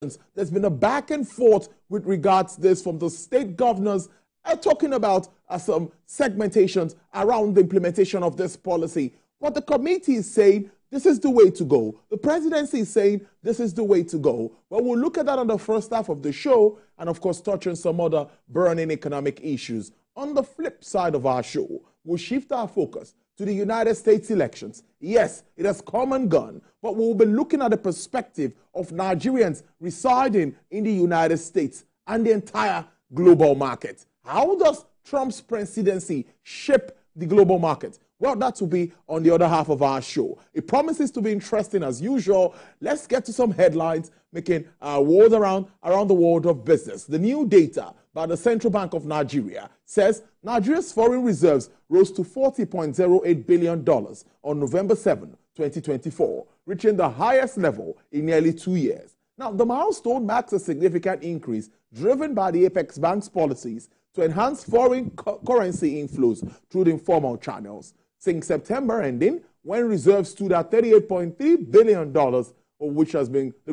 There's been a back and forth with regards to this from the state governors talking about some segmentations around the implementation of this policy. But the committee is saying this is the way to go. The presidency is saying this is the way to go. Well, we'll look at that on the first half of the show and, of course, touch on some other burning economic issues. On the flip side of our show, we'll shift our focus to the United States elections. Yes, it has come and gone, but we'll be looking at the perspective of Nigerians residing in the United States and the entire global market. How does Trump's presidency shape the global market? Well, that will be on the other half of our show. It promises to be interesting as usual. Let's get to some headlines making our world around the world of business. The new data by the Central Bank of Nigeria says Nigeria's foreign reserves rose to $40.08 billion on November 7, 2024, reaching the highest level in nearly 2 years. Now, the milestone marks a significant increase driven by the Apex Bank's policies to enhance foreign currency inflows through the informal channels. Since September ending, when reserves stood at $38.3 billion, the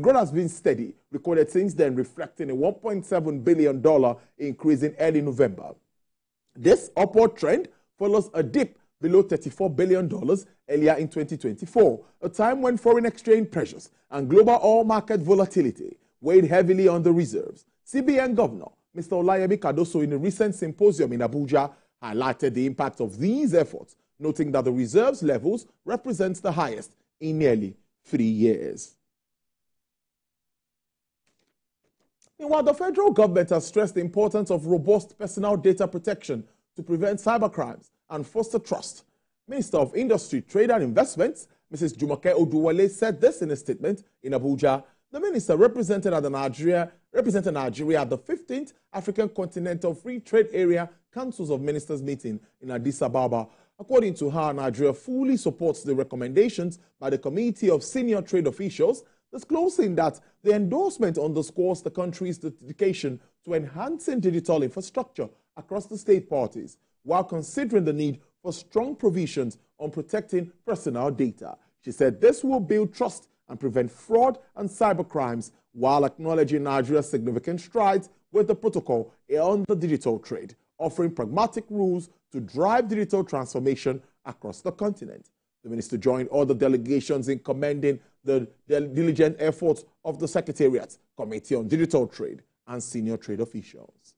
growth has been steady, recorded since then, reflecting a $1.7 billion increase in early November. This upward trend follows a dip below $34 billion earlier in 2024, a time when foreign exchange pressures and global oil market volatility weighed heavily on the reserves. CBN Governor Mr. Olayemi Cardoso, in a recent symposium in Abuja, highlighted the impact of these efforts, noting that the reserves levels represents the highest in nearly 3 years. Meanwhile, the federal government has stressed the importance of robust personal data protection to prevent cybercrimes and foster trust. Minister of Industry, Trade and Investments, Mrs. Jumoke Oduwole, said this in a statement in Abuja. The minister represented Nigeria at the 15th African Continental Free Trade Area Councils of Ministers meeting in Addis Ababa. According to her, Nigeria fully supports the recommendations by the Committee of Senior Trade Officials, disclosing that the endorsement underscores the country's dedication to enhancing digital infrastructure across the state parties, while considering the need for strong provisions on protecting personal data. She said this will build trust and prevent fraud and cybercrimes, while acknowledging Nigeria's significant strides with the protocol on the digital trade, offering pragmatic rules to drive digital transformation across the continent. The minister joined other delegations in commending the diligent efforts of the Secretariat, Committee on Digital Trade, and senior trade officials.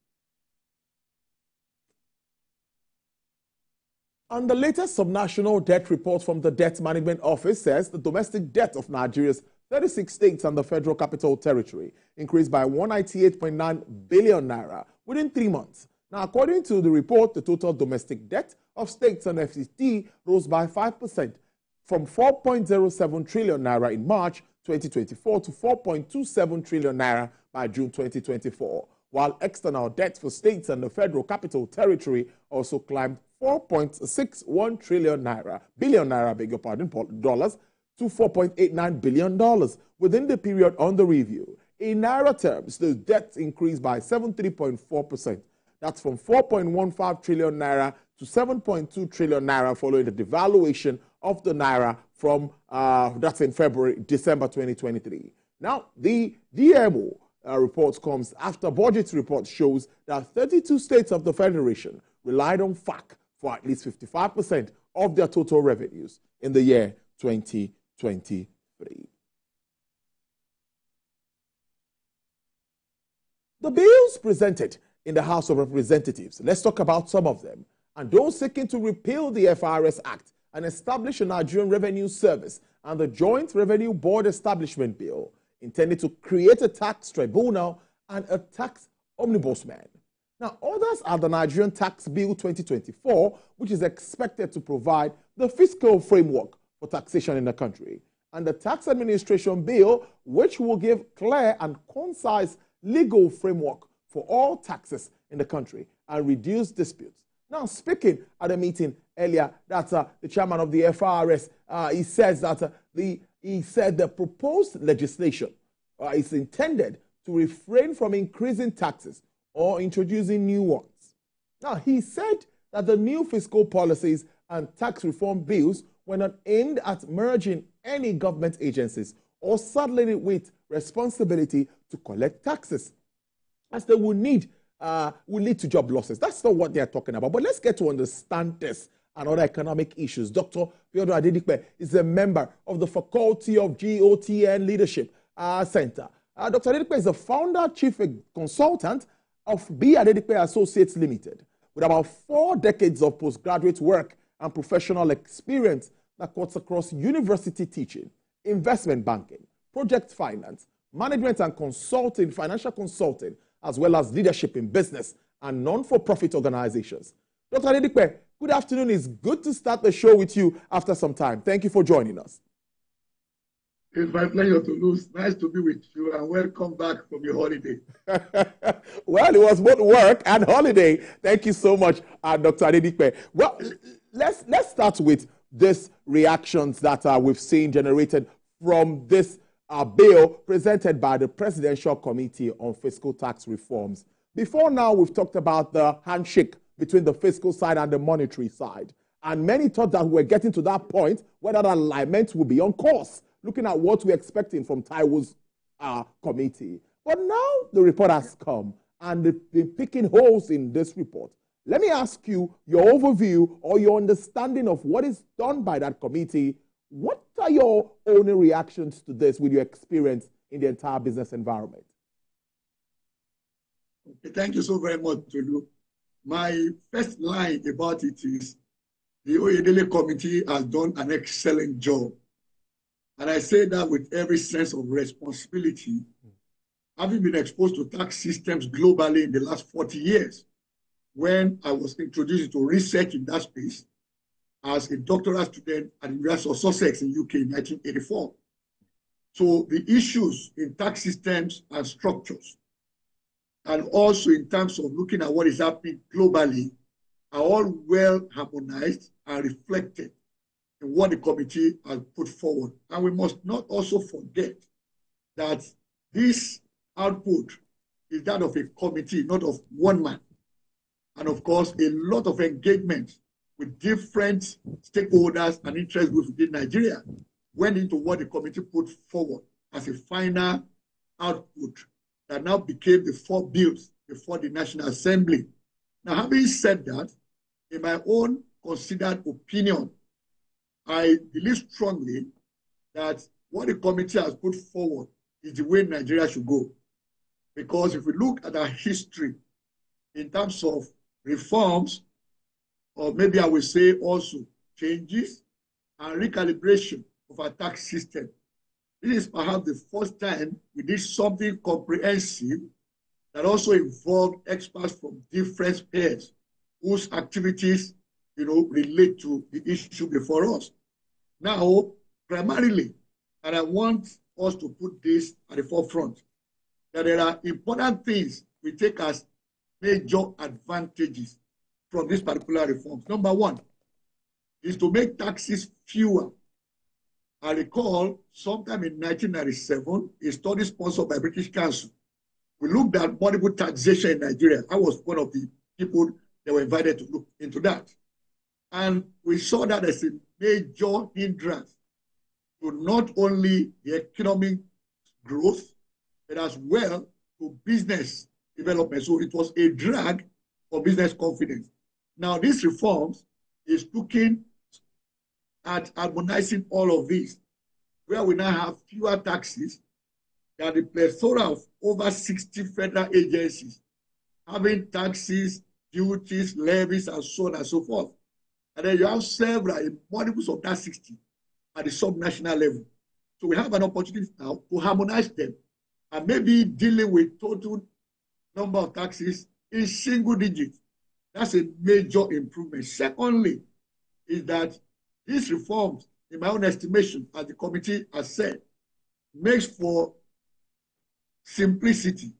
And the latest subnational debt report from the Debt Management Office says the domestic debt of Nigeria's 36 states and the Federal Capital Territory increased by 198.9 billion naira within 3 months. Now, according to the report, the total domestic debt of states and FCT rose by 5% from 4.07 trillion naira in March 2024 to 4.27 trillion naira by June 2024, while external debt for states and the Federal Capital Territory also climbed 4.61 billion naira, dollars, to $4.89 billion within the period under review. In naira terms, the debt increased by 73.4%. That's from 4.15 trillion naira to 7.2 trillion naira following the devaluation of the naira from, that's in December 2023. Now, the DMO report comes after budget report shows that 32 states of the Federation relied on FAC for at least 55% of their total revenues in the year 2023. The bills presented in the House of Representatives, let's talk about some of them, and those seeking to repeal the FRS Act and establish a Nigerian Revenue Service and the Joint Revenue Board Establishment Bill, intended to create a tax tribunal and a tax ombudsman. Now, others are the Nigerian Tax Bill 2024, which is expected to provide the fiscal framework for taxation in the country, and the Tax Administration Bill, which will give clear and concise legal framework for all taxes in the country and reduce disputes. Now, speaking at a meeting earlier, that the chairman of the FRS, he says that the proposed legislation is intended to refrain from increasing taxes or introducing new ones. Now, he said that the new fiscal policies and tax reform bills were not aimed at merging any government agencies or saddling it with responsibility to collect taxes, as they will lead to job losses. That's not what they're talking about. But let's get to understand this and other economic issues. Dr. Biodun Fadipe is a member of the Faculty of GOTN Leadership Center. Dr. Adedipe is the founder, chief consultant of Adedipe Associates Limited, with about 4 decades of postgraduate work and professional experience that cuts across university teaching, investment banking, project finance, management and consulting, financial consulting, as well as leadership in business and non-for-profit organizations. Dr. Adedipe, good afternoon. It's good to start the show with you after some time. Thank you for joining us. It's my pleasure to lose. Nice to be with you, and welcome back from your holiday. Well, it was both work and holiday. Thank you so much, Dr. Adedipe. Well, let's start with these reactions that we've seen generated from this bill presented by the Presidential Committee on Fiscal Tax Reforms. Before now, we've talked about the handshake between the fiscal side and the monetary side. And many thought that we're getting to that point where that alignment will be on course, looking at what we're expecting from Taiwo's committee. But now the report has come, and they've been picking holes in this report. Let me ask you your overview or your understanding of what is done by that committee. What are your own reactions to this with your experience in the entire business environment? Okay, thank you so very much, Tolu. My first line about it is the Oyedele committee has done an excellent job. And I say that with every sense of responsibility, having been exposed to tax systems globally in the last 40 years, when I was introduced to research in that space as a doctoral student at the University of Sussex in UK in 1984. So the issues in tax systems and structures, and also in terms of looking at what is happening globally, are all well harmonized and reflected in what the committee has put forward. And we must not also forget that this output is that of a committee, not of one man. And of course, a lot of engagement with different stakeholders and interest groups within Nigeria went into what the committee put forward as a final output that now became the 4 bills before the National Assembly. Now, having said that, in my own considered opinion, I believe strongly that what the committee has put forward is the way Nigeria should go. Because if we look at our history in terms of reforms, or maybe I will say also changes and recalibration of our tax system, this is perhaps the first time we did something comprehensive that also involved experts from different spheres whose activities, relate to the issue before us. Now, primarily, and I want us to put this at the forefront, that there are important things we take as major advantages from this particular reforms. Number one is to make taxes fewer. I recall sometime in 1997, a study sponsored by British Council. We looked at multiple taxation in Nigeria. I was one of the people that were invited to look into that. And we saw that as a major hindrance to not only the economic growth, but as well to business development. So it was a drag on business confidence. Now, these reforms is looking at harmonizing all of these, where we now have fewer taxes than the plethora of over 60 federal agencies having taxes, duties, levies, and so on and so forth. And then you have several multiples of that 60 at the subnational level. So we have an opportunity now to harmonize them and maybe dealing with total number of taxes in single digits. That's a major improvement. Secondly, is that these reforms, in my own estimation, as the committee has said, makes for simplicity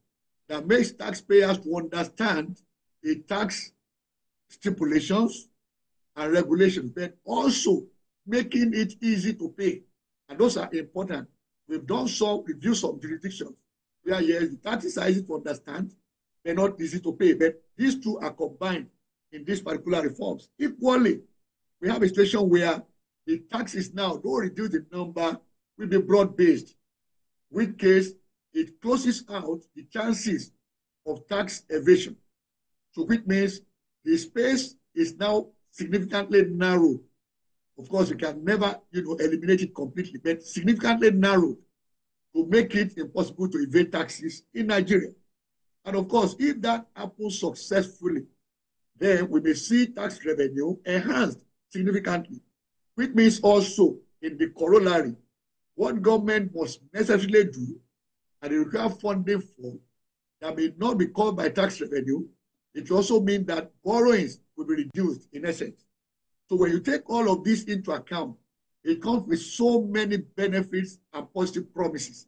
that makes taxpayers to understand the tax stipulations and regulations, but also making it easy to pay. And those are important. We've done some reviews of jurisdictions where, yes, the taxes are easy to understand, they're not easy to pay. But these two are combined in these particular reforms. Equally, we have a situation where the taxes now, though reduce the number, will be broad-based. which case it closes out the chances of tax evasion. So which means the space is now significantly narrowed. Of course, you can never, eliminate it completely, but significantly narrowed to make it impossible to evade taxes in Nigeria. And of course, if that happens successfully, then we may see tax revenue enhanced significantly, which means also in the corollary, what government must necessarily do and they require funding for that may not be covered by tax revenue, it also means that borrowings will be reduced in essence. So when you take all of this into account, it comes with so many benefits and positive promises.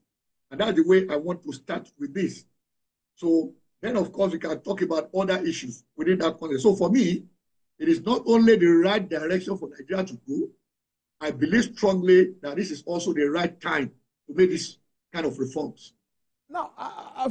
And that's the way I want to start with this. So then, of course, we can talk about other issues within that context. So for me, it is not only the right direction for Nigeria to go, I believe strongly that this is also the right time to make this kind of reforms. Now,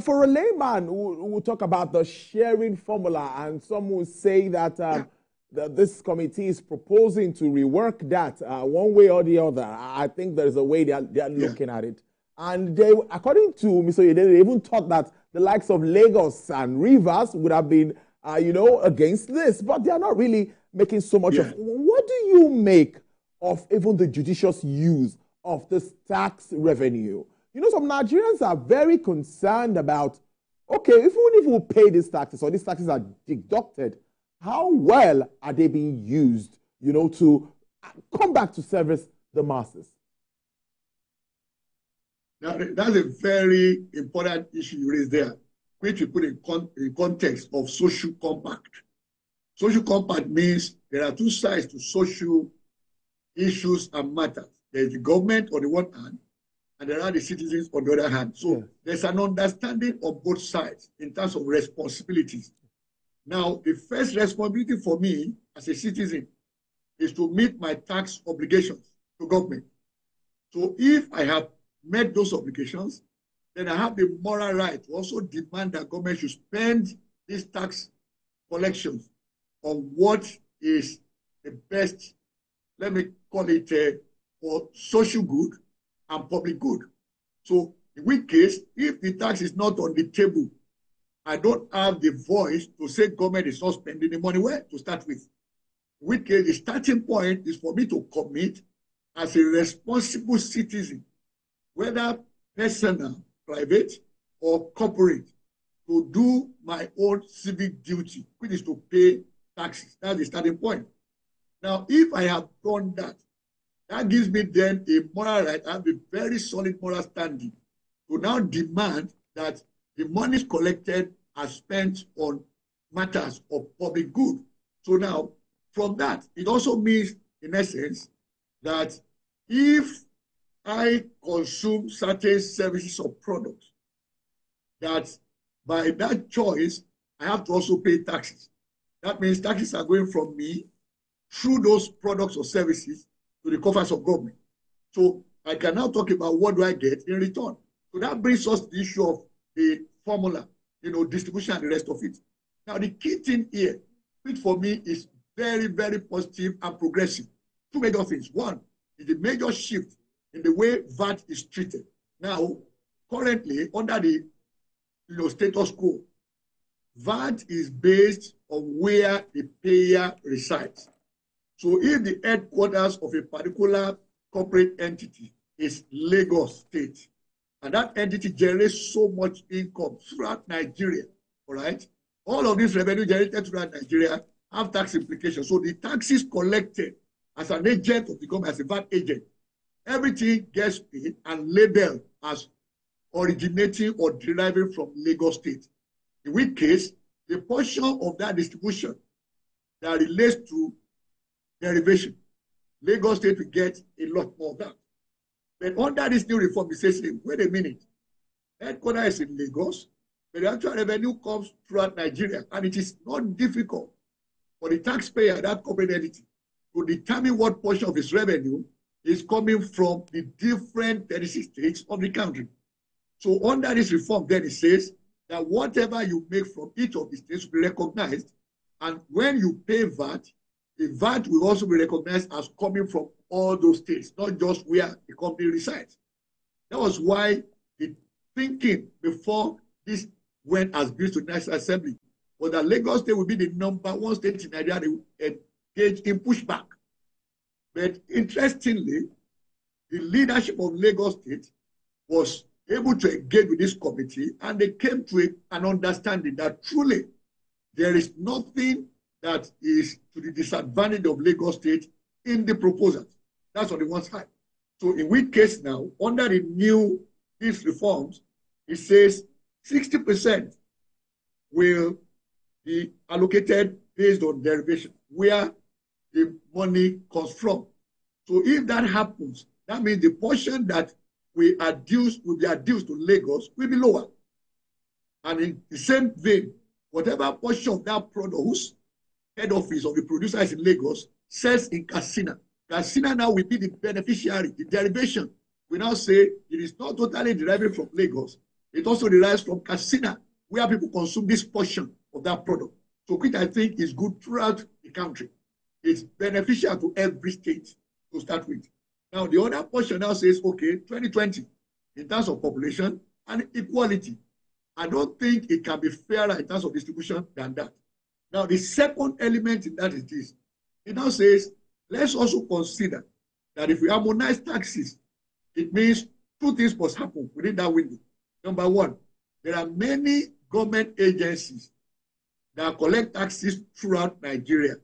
for a layman who will talk about the sharing formula, and some will say that, that this committee is proposing to rework that one way or the other. I think there's a way they are looking at it. And they, according to Mr. Oyedele, they even thought that the likes of Lagos and Rivers would have been, against this. But they are not really making so much of. What do you make of even the judicious use of this tax revenue? Some Nigerians are very concerned about, okay, even if we pay these taxes or these taxes are deducted, how well are they being used, to come back to service the masses? Now, that's a very important issue you raised there, which we put in context of social compact. Social compact means there are two sides to social issues and matters. There's the government on the one hand, and there are the citizens on the other hand. So there's an understanding of both sides in terms of responsibilities. Now, the first responsibility for me as a citizen is to meet my tax obligations to government. So if I have met those obligations, then I have the moral right to also demand that government should spend these tax collections on what is the best, let me call it, for social good and public good. So in which case, if the tax is not on the table, I don't have the voice to say government is not spending the money where to start with. In which case, the starting point is for me to commit as a responsible citizen, whether personal, private, or corporate, to do my own civic duty, which is to pay taxes. That's the starting point. Now, if I have done that, that gives me then a moral right, I have a very solid moral standing to now demand that the monies collected are spent on matters of public good. So now, from that, it also means, in essence, that if I consume certain services or products, that by that choice, I have to also pay taxes. That means taxes are going from me through those products or services to the coffers of government. So I can now talk about what do I get in return. So that brings us to the issue of the formula, distribution and the rest of it. Now, the key thing here, which for me is very, very positive and progressive, two major things. One is the major shift in the way VAT is treated. Now, currently, under the status quo, VAT is based on where the payer resides. So if the headquarters of a particular corporate entity is Lagos State, and that entity generates so much income throughout Nigeria, all right? All of this revenue generated throughout Nigeria have tax implications. So the taxes collected as an agent of the government, as a VAT agent, everything gets paid and labeled as originating or deriving from Lagos State. In which case, the portion of that distribution that relates to derivation, Lagos State will get a lot more of that. But under this new reform, it says, wait a minute, headquarters is in Lagos, but the actual revenue comes throughout Nigeria, and it is not difficult for the taxpayer, that corporate entity, to determine what portion of its revenue is coming from the different 36 states of the country. So under this reform, then it says that whatever you make from each of the states will be recognized, and when you pay VAT, the VAT will also be recognized as coming from all those states, not just where the company resides. That was why the thinking before this went as bills to the National Assembly was that Lagos State would be the #1 state in Nigeria that will engage in pushback. But interestingly, the leadership of Lagos State was able to engage with this committee, and they came to an understanding that truly there is nothing that is to the disadvantage of Lagos State in the proposals. That's on the one side. So in which case now, under the new these reforms, it says 60% will be allocated based on derivation, where the money comes from. So if that happens, that means the portion that will be adduced to Lagos will be lower. And in the same vein, whatever portion of that product whose head office of the producer is in Lagos sells in Katsina, Katsina now will be the beneficiary. The derivation, we now say it is not totally deriving from Lagos. It also derives from Katsina, where people consume this portion of that product. So which I think is good throughout the country. It's beneficial to every state to start with. Now, the other portion now says, okay, 2020, in terms of population and equality. I don't think it can be fairer in terms of distribution than that. Now, the second element in that is this. It now says, let's also consider that if we harmonize taxes, it means two things must happen within that window. Number one, there are many government agencies that collect taxes throughout Nigeria.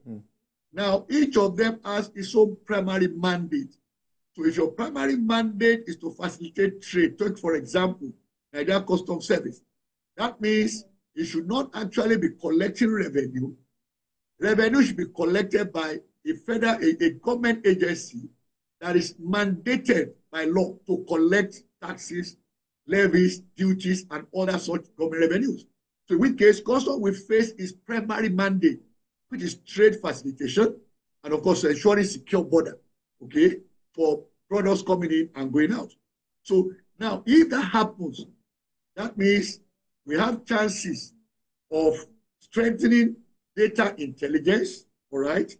Now, each of them has its own primary mandate. So if your primary mandate is to facilitate trade, take for example, Nigeria Customs Service, that means it should not actually be collecting revenue. Revenue should be collected by a government agency that is mandated by law to collect taxes, levies, duties, and other such government revenues. So in which case, Customs will face its primary mandate, which is trade facilitation, and of course, ensuring secure border, okay, for products coming in and going out. So now, if that happens, that means we have chances of strengthening data intelligence, all right?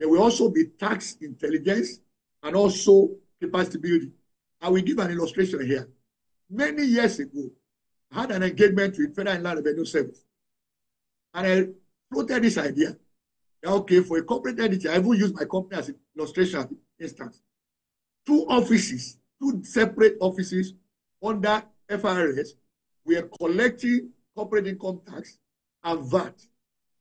There will also be tax intelligence and also capacity building. I will give an illustration here. Many years ago, I had an engagement with Federal Inland Revenue Service, and I floated this idea. Okay, for a corporate entity, I even use my company as an illustration instance. Two separate offices under FRS, we are collecting corporate income tax and VAT.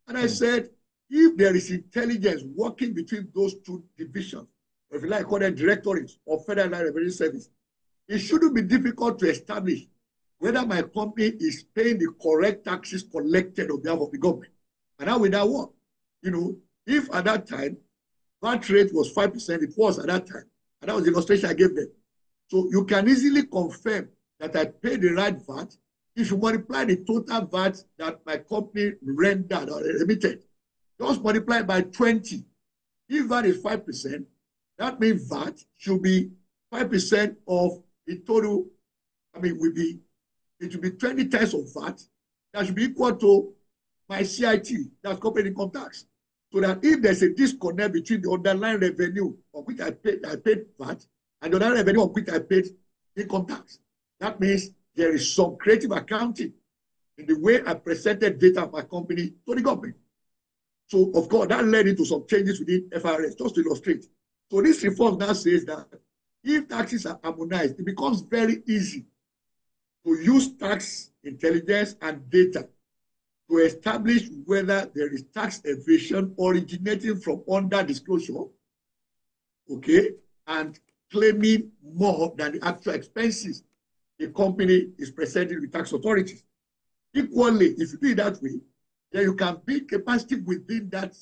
And I said, if there is intelligence working between those two divisions, or if you like, call them directorates of Federal Revenue Service, it shouldn't be difficult to establish whether my company is paying the correct taxes collected on behalf of the government. And how will that work? You know, if at that time, VAT rate was 5%, it was at that time. And that was the illustration I gave them. So you can easily confirm that I paid the right VAT if you multiply the total VAT that my company rendered or remitted. Just multiply by 20. If VAT is 5%, that means VAT should be 5% of the total. I mean, it should be 20 times of VAT. That should be equal to my CIT, that's corporate income tax. So that if there's a disconnect between the underlying revenue on which I paid VAT and the underlying revenue on which I paid income tax, that means there is some creative accounting in the way I presented data of my company to the government. So, of course, that led into some changes within FRS, just to illustrate. So this reform now says that if taxes are harmonized, it becomes very easy to use tax intelligence and data to establish whether there is tax evasion originating from under-disclosure, okay, and claiming more than the actual expenses the company is presenting with tax authorities. Equally, if you do it that way, then you can build capacity within that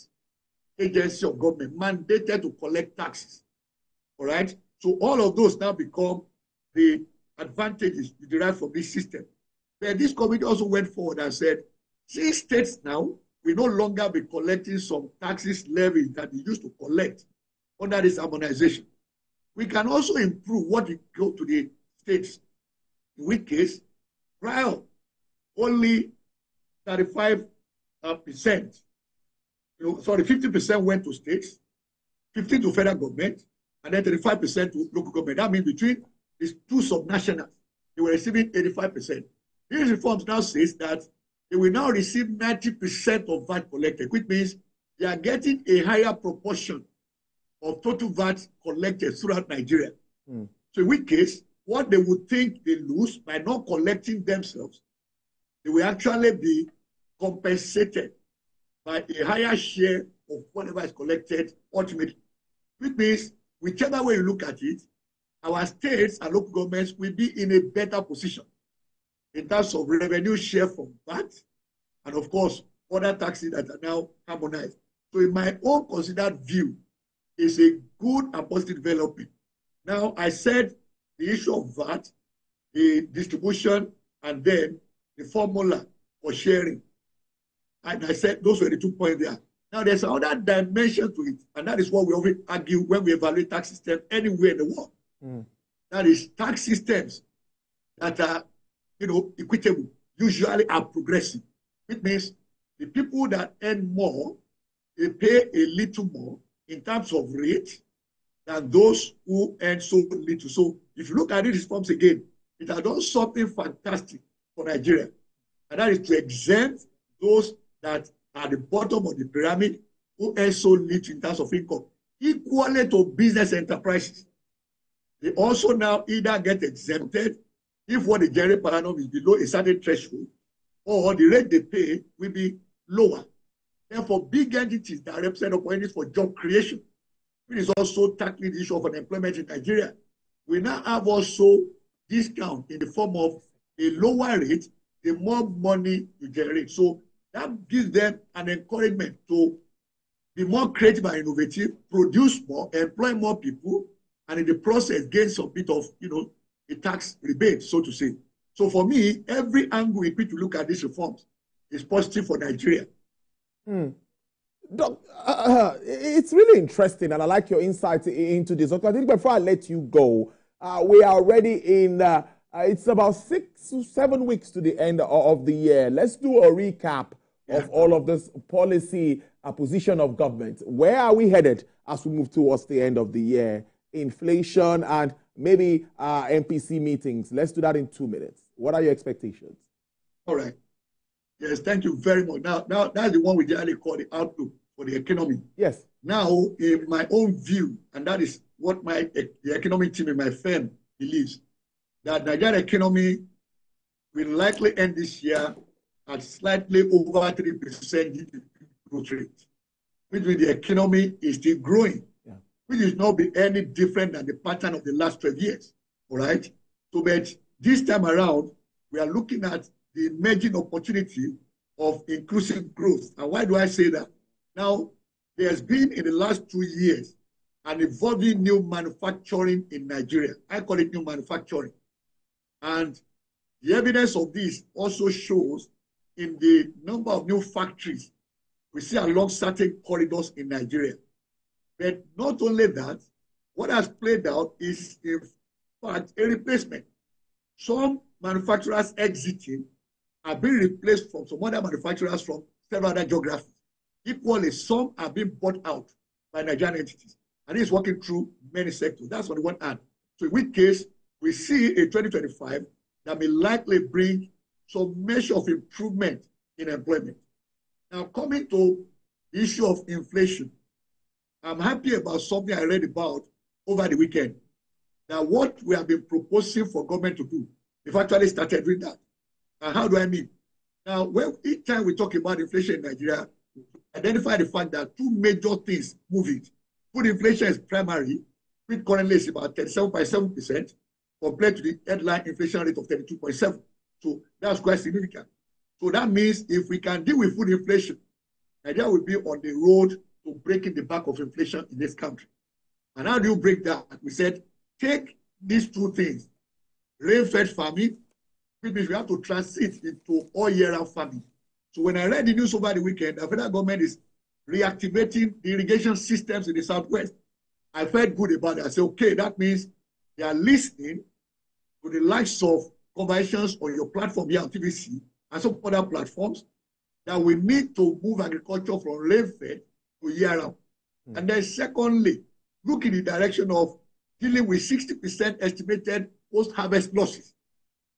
agency of government mandated to collect taxes, all right? So all of those now become the advantages you derive from this system. But this committee also went forward and said, since states now will no longer be collecting some taxes levies that they used to collect under this harmonization, we can also improve what we go to the states. In which case, prior, only 35%, 50% went to states, 15% to federal government, and then 35% to local government. That means between these two subnationals, they were receiving 85%. These reforms now says that they will now receive 90% of VAT collected, which means they are getting a higher proportion of total VAT collected throughout Nigeria. So in which case, what they would think they lose by not collecting themselves, they will actually be compensated by a higher share of whatever is collected ultimately. Which means, whichever way you look at it, our states and local governments will be in a better position in terms of revenue share from VAT and, of course, other taxes that are now harmonized. So in my own considered view, it's a good and positive development. Now, I said the issue of VAT, the distribution, and then the formula for sharing. And I said those were the 2 points there. Now, there's another dimension to it, and that is what we always argue when we evaluate tax systems anywhere in the world. That is tax systems that are, equitable, usually are progressive. Which means the people that earn more, they pay a little more in terms of rate than those who earn so little. So if you look at these reforms again, it has done something fantastic for Nigeria, and that is to exempt those that are at the bottom of the pyramid who earn so little in terms of income, equally to business enterprises. They also now either get exempted if what they generate per annum is below a certain threshold, or the rate they pay will be lower. Therefore, big entities that represent opportunities for job creation, which is also tackling the issue of unemployment in Nigeria, we now have also discount in the form of a lower rate, the more money you generate. So that gives them an encouragement to be more creative and innovative, produce more, employ more people, and in the process gain some bit of, a tax rebate, so to say. So for me, every angle in which you look at these reforms is positive for Nigeria. Doc, it's really interesting, and I like your insight into this. Dr. Adedipe, before I let you go, we are already in, it's about 6 to 7 weeks to the end of the year. Let's do a recap of all of this policy position of government. Where are we headed as we move towards the end of the year? Inflation and maybe MPC meetings. Let's do that in 2 minutes. What are your expectations? All right. Yes, thank you very much. Now that's the one we generally call the outlook for the economy. Yes. Now, in my own view, and that is what the economic team in my firm believes, that Nigerian economy will likely end this year at slightly over 3% GDP growth rate, which means the economy is still growing, which is not be any different than the pattern of the last 12 years. All right. So, but this time around, we are looking at the emerging opportunity of inclusive growth. And why do I say that? Now, there's been in the last 2 years an evolving new manufacturing in Nigeria. I call it new manufacturing. And the evidence of this also shows in the number of new factories we see along certain corridors in Nigeria. But not only that, what has played out is, in fact, a replacement. Some manufacturers exiting are being replaced from some other manufacturers from several other geographies. Equally, some are being bought out by Nigerian entities. And it's working through many sectors. That's on the one hand. So in which case, we see a 2025 that may likely bring some measure of improvement in employment. Now, coming to the issue of inflation, I'm happy about something I read about over the weekend. Now, what we have been proposing for government to do, we've actually started doing that. And how do I mean? Now, each time we talk about inflation in Nigeria, identify the fact that two major things move it. Food inflation is primary, which currently is about 37.7% compared to the headline inflation rate of 32.7%. So that's quite significant. So that means if we can deal with food inflation, Nigeria will be on the road to breaking the back of inflation in this country. And how do you break that? We said, take these two things, rain-fed farming, which means we have to transit into all-year-round farming. So when I read the news over the weekend, the federal government is reactivating the irrigation systems in the Southwest. I felt good about it. I said, okay, that means they are listening to the likes of conversations on your platform here on TVC and some other platforms that we need to move agriculture from rain-fed to year-round. And then secondly, look in the direction of dealing with 60% estimated post-harvest losses.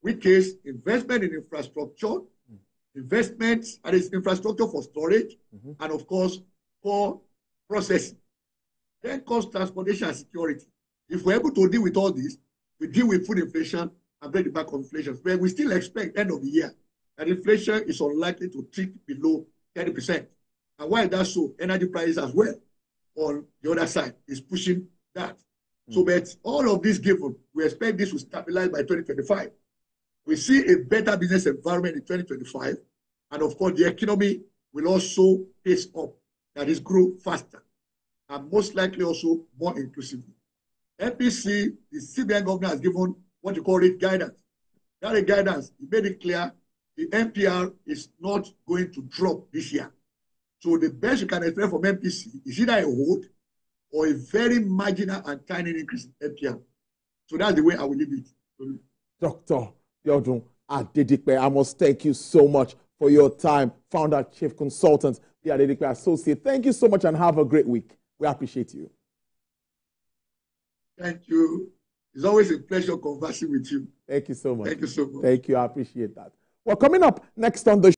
which is investment in infrastructure, investments, and it's infrastructure for storage, and of course, for processing. Then comes transportation and security. If we're able to deal with all this, we deal with food inflation and break the back of inflation. But we still expect end of the year that inflation is unlikely to tick below 30%. And why that's so, energy prices as well on the other side is pushing that. So, but all of this given, we expect this will stabilize by 2025. We see a better business environment in 2025. And of course, the economy will also pace up, that is, grow faster, and most likely also more inclusively. MPC, the CBN governor, has given what you call it guidance. That guidance, he made it clear the MPR is not going to drop this year. So the best you can expect from MPC is either a hold or a very marginal and tiny increase in MPR. So that's the way I will leave it. Dr. Biodun Adedipe, I must thank you so much for your time. Founder, Chief Consultant, the Adedipe Associates. Thank you so much and have a great week. We appreciate you. Thank you. It's always a pleasure conversing with you. Thank you so much. Thank you so much. Thank you. I appreciate that. Well, coming up next on the